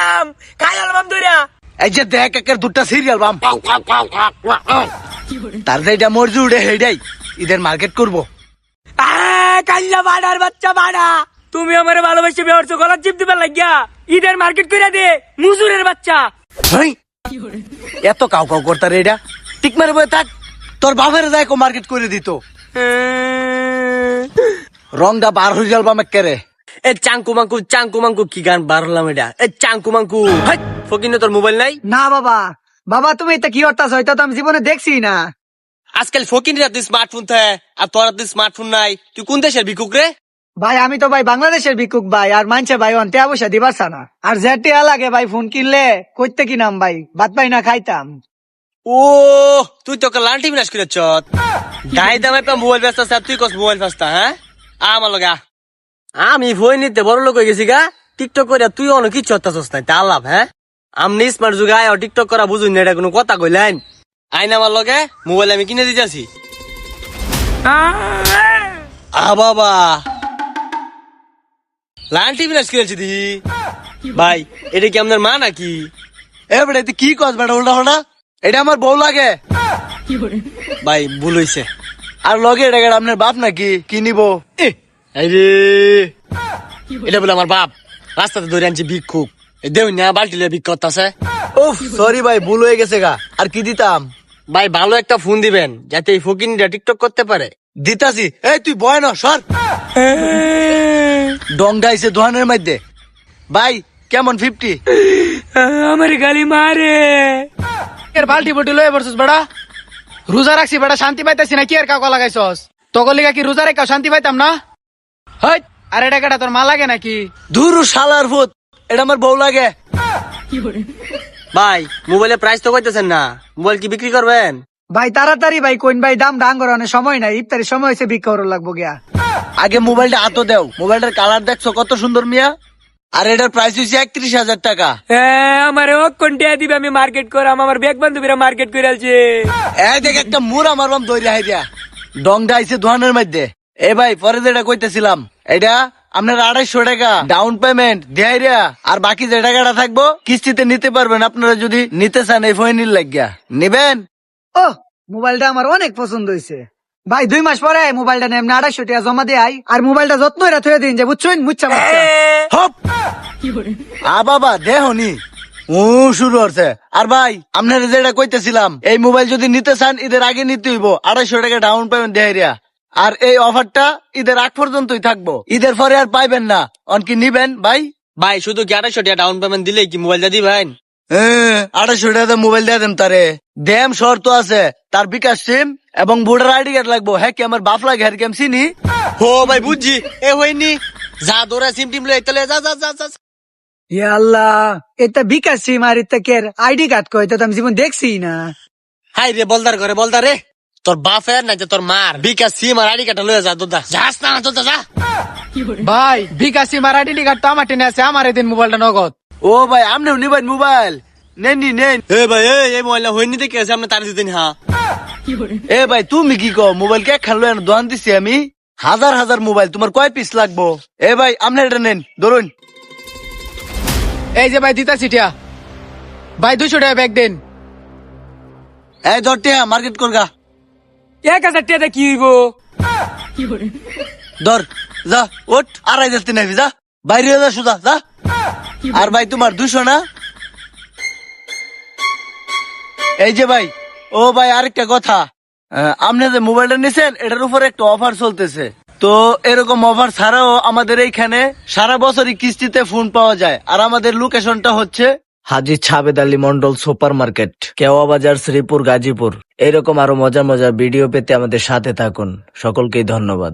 বাম খাইলাল বাম ধইরা এই যে দেখ একের দুটা সিরিয়াল বাম তার যেটা মরজু উড়ে হেডাই ঈদের মার্কেট করবো। কাল্লা বাড়ার বাচ্চা বাড়া, তুমি আমারে ভালোবাসে বেহরছো গলার চিপ দিবার লাগিয়া ঈদের মার্কেট কইরা দে মুজুরের বাচ্চা। হেই, এত কাউ কাউ করতার এটা টিক মারে বয়ে থাক, তোর বাপের যায় মার্কেট করে দিত। রংটা বার হয়ে যাল বাম একেরে। এ চাঙ্কু মাঙ্কু কি গান বার হলাম এটা? এ চাঙ্কু মাঙ্কু ফকিনে তোর মোবাইল নাই? না বাবা, বাবা তুমি এটা কি করতাছ? এটা তো আমি জীবনে দেখছি না। আজকাল ফকিনের হাতে স্মার্টফোন থাকে আর তোর হাতে স্মার্টফোন নাই, তুই কোন দেশের ভিক্ষুক রে? ভাই আমি তো ভাই বাংলাদেশের ভিক্ষুক ভাই, আর মানছে ভাই অন্তে অবশ্যই দিবারছা না। আর যে টিয়া লাগে ভাই ফোন কিনলে কইতে কিনাম ভাই, ভাত পাই না খাইতাম। ও তুই তো লালটি বিনাশ করে চত গায়ে দামে মোবাইল ব্যস্ত আছে, তুই কস মোবাইল ব্যস্ত? হ্যাঁ আমার লগা আমি ভয় নিতে বড় লোক হয়ে গেছি গা, টিকটক করে তুই অনেক কিছু হতাছস নাই, তা লাভ? হ্যাঁ আমনি স্মার্ট যুগে আয় টিকটক করা বুঝুন না, এটা কোনো কথা কইলেন? আইন আমার লগে মোবাইল আমি কিনে দিতেছি। বাবা লালটি বিনাশ করেছি দি ভাই, এটা কি আপনার মা নাকি? এ বেটা তুই কি কস বেটা উল্টা হল্টা? এটা আমার বউ লাগে ভাই ভুল হইছে। আর লগে এটা আপনার বাপ নাকি কি নিবো? এটা বলে আমার বাপ, রাস্তাতে ধরে আনছি ভিক্ষুক, দেউ না বালতি লিয়ে ভিক্ষা করতেছে। উফ সরি ভাই ভুল হয়ে গেছে গা। আর কি দিতাম? ভাই ভালো একটা ফোন দিবেন যাতে এই ফকিনিটা টিকটক করতে পারে। দিতাছি। এই তুই বয় না সর, ডঙ্গা আইছে দোহানের মধ্যে। ভাই কেমন 50? আমার গালি মারে। এর বালতি বটি লয়ে বসছিস বেড়া, রোজা রাখছি বেড়া, শান্তি পাইতেছি না। কি আর কাকা লাগাইছস? তোকে লিগা কি রোজা রেখা শান্তি পাইতাম না? হয় আর এটা কেটা তোর মা লাগে নাকি? ধুরু শালার ভূত, এটা আমার বউ লাগে। ভাই মোবাইলের প্রাইস তো কইতেছেন না, মোবাইল কি বিক্রি করবেন? ভাই তাড়াতাড়ি ভাই কোন ভাই দাম ডাঙ্গর অনেক সময় নাই, ইফতারের সময় হয়েছে ভিক্ষা করার লাগবো গিয়া। আগে মোবাইলটা হাতো দেও। মোবাইলটার কালার দেখছো কত সুন্দর মিয়া, আর এটার প্রাইস হচ্ছে 31,000 টাকা। আমার কোনটা দিবে? আমি মার্কেট করাম, আমার ব্যাগ বান্ধবীরা মার্কেট করে আলছে। এই দেখ একটা মুরা মারবাম দৌড়ে হাই দিয়া, ডংটা আইছে দোহানের মধ্যে। এ ভাই পরে যেটা কইতেছিলাম, এটা আপনার 250 টাকা ডাউন পেমেন্ট দেয়া, আর বাকি যে টাকাটা থাকবো কিস্তিতে নিতে পারবেন আপনারা যদি নিতে চান। এই ফোনের লাগিয়া নিবেন। ও মোবাইলটা আমার অনেক পছন্দ হয়েছে ভাই। 2 মাস পরে মোবাইলটা নেম 250 টাকা জমা দিয়ে আই, আর মোবাইলটা যত্ন এরা থয়ে দিন যে বুঝছেন মুচ্ছা বাচ্চা। হপ বাবা দেহনি ও শুরু হচ্ছে। আর ভাই আপনারা যেটা কইতেছিলাম, এই মোবাইল যদি নিতে চান ঈদের আগে নিতে হইব। 250 টাকা ডাউন পেমেন্ট দেয়া, আর এই অফারটা ঈদের আগ পর্যন্তই থাকবো, ঈদের পরে আর পাইবেন না। অনকি নিবেন ভাই? ভাই শুধু কি 250 টাকা ডাউন পেমেন্ট দিলে কি মোবাইলটা দিবেন? 250 টাকা মোবাইল দিয়ে দেন তারে। দেম শর্ত আছে, তার বিকাশ সিম এবং ভোটার আইডি কার্ড লাগবো। হ্যাঁ কি আমার বাপ লাগে? হ্যাঁ কি আমি চিনি? হো ভাই বুঝছি, এ হইনি যা দৌড়া সিম টিম লই তাহলে যা যা যা যা। ইয়া আল্লাহ, এটা বিকাশ সিম আর এটা কের আইডি কার্ড কয়? এটা তো আমি জীবন দেখছি না। হাই রে বলদার করে বলদার রে, তোর বাপের না যে তোর মার বিকাশ সিম আর আইডি কার্ড লয়ে যা দোদা, যাস না দোদা যা। ভাই বিকাশি মারা আইডি কার্ড তো আমার টেনে আছে, আমার এদিন মোবাইলটা নগদ। ও ভাই আপনিও নিবেন মোবাইল? নেন নেন। এ ভাই এই মোবাইলটা হইনি দেখে আছে আপনি তার দিতেন। হ্যাঁ এ ভাই তুমি কি কো? মোবাইল কে খেলো দোয়ান দিছি আমি। হাজার হাজার মোবাইল, তোমার কয় পিস লাগবো? এ ভাই আপনি এটা নেন, ধরুন। এই যে ভাই দিতা চিটিয়া ভাই, 200 টাকা ব্যাগ দেন। এই ধরতে মার্কেট করগা। 1000 টাকা কি হইব? ধর যা, ওঠ। 2.5 নাই যা, বাইরে যা সুদা যা। আর ভাই তোমার 200 না? এই যে ভাই, ও ভাই আরেকটা কথা, আপনি যে মোবাইলটা নিছেন এটার উপর একটা অফার চলতেছে। তো এরকম অফার ছাড়াও আমাদের এইখানে সারা বছরই কিস্তিতে ফোন পাওয়া যায়। আর আমাদের লোকেশনটা হচ্ছে হাজী ছাবেদ আলী মন্ডল সুপার মার্কেট, কেওয়া বাজার, শ্রীপুর, গাজীপুর। এরকম আরো মজার মজার ভিডিও পেতে আমাদের সাথে থাকুন। সকলকেই ধন্যবাদ।